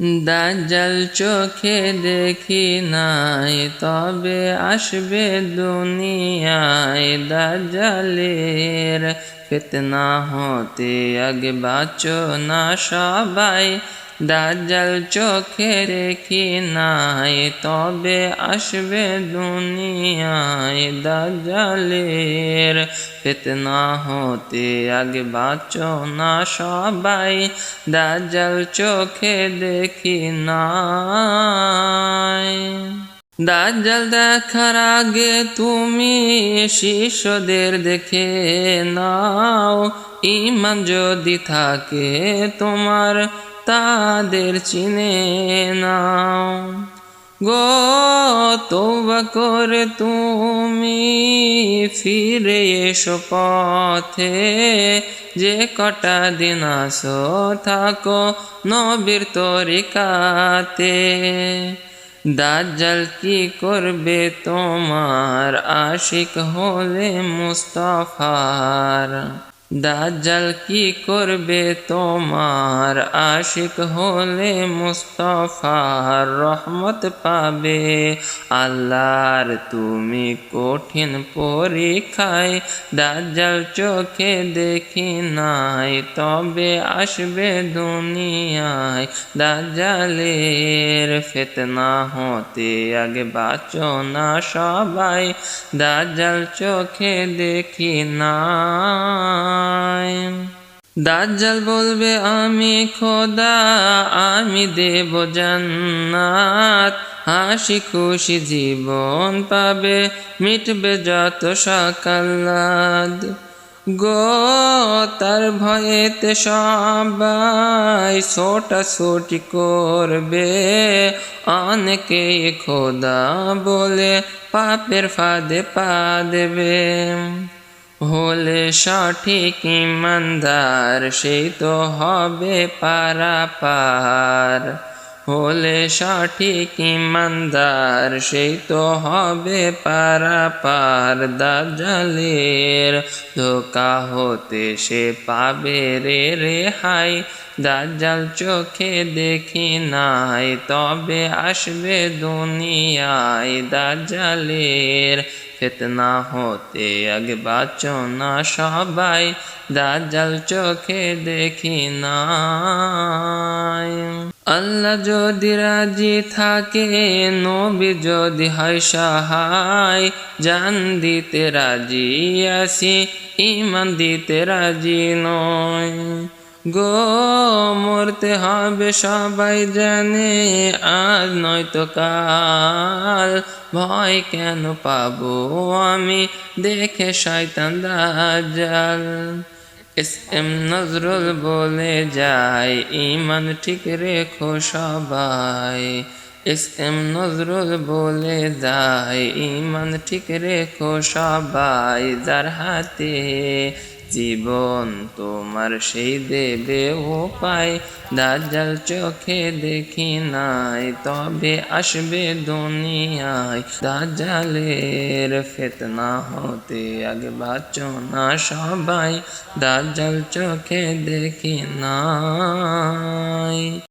দাজ্জাল চোখে দেখি নাই, তবে আসবে দুনিয়ায়। দাজ্জালের ফিতনা হতে আগে বাঁচো না সবাই। দাজ্জাল চোখে দেখি নাই, তবে আসবে দুনিয়ায়। দাজ্জালের ফিতনা হতে আগে বাঁচো না সবাই। দাজ্জাল চোখে দেখি নাই। দাজ্জাল দেখার আগে তুমি শিষ্যদের দেখে নাও। ঈমান যদি থাকে তোমার তাদের চিনে নাও গো। তওবা করে তুমি ফিরে এসো পথে, যে কটা দিন আসো থাকো নবীর তরিকাতে। দাজ্জাল কি করবে তোমার আশিক হলে মুস্তাফার। দাজ্জাল কি করবে তোমার আশিক হলে মুস্তাফার। রহমত পাবে আল্লাহর তুমি কঠিন পরীক্ষায়। দাজ্জাল চোখে দেখি নাই, তবে আসবে দুনিয়ায়। দাজ্জালের ফিতনা হতে আগে বাঁচো না সবাই। দাজ্জাল চোখে দেখি নাই। দাজ্জাল বলবে আমি খোদা, আমি দেব জান্নাত। হাসি খুশি জীবন পাবে, মিটবে যত সকালাদ গো। তার ভয়েতে সবাই ছোটাছুটি করবে। অনেকে খোদা বলে পাপের ফাঁদে পা দেবে। হলে সঠিক ঈমানদার সেই তো হবে পারাপার। হলে সঠিক ঈমানদার সেই তো হবে পারাপার। দাজ্জালের ধোঁকা হতে সে পাবে রেহাই। দাজ্জাল চোখে দেখি নাই, তবে আসবে দুনিয়ায়। দাজ্জালের ফিতনা হতে আগে বাঁচো না সবাই। দাজ্জাল চোখে দেখি নাই। আল্লাহ যদি রাজি থাকে, নবী যদি হয় সহায়। জান দিতে রাজি আছি, ঈমান দিতে রাজি নয় গো। মরতে হবে সবাই জানে, আজ নয়তো কাল। ভয় কেন পাবো আমি দেখে শয়তান দাজ্জাল। এস.এম. নজরুল বলে যায় ঈমান ঠিক রেখো সবাই। এস.এম. নজরুল বলে যায় ঈমান ঠিক রেখো সবাই। যার হাতে জীবন তোমার সেই দেবে উপায়। দাজ্জাল চোখে দেখি নাই, তবে আসবে দুনিয়ায়। দাজ্জালের ফিতনা হতে আগে বাঁচো না সবাই। দাজ্জাল চোখে দেখি নাই।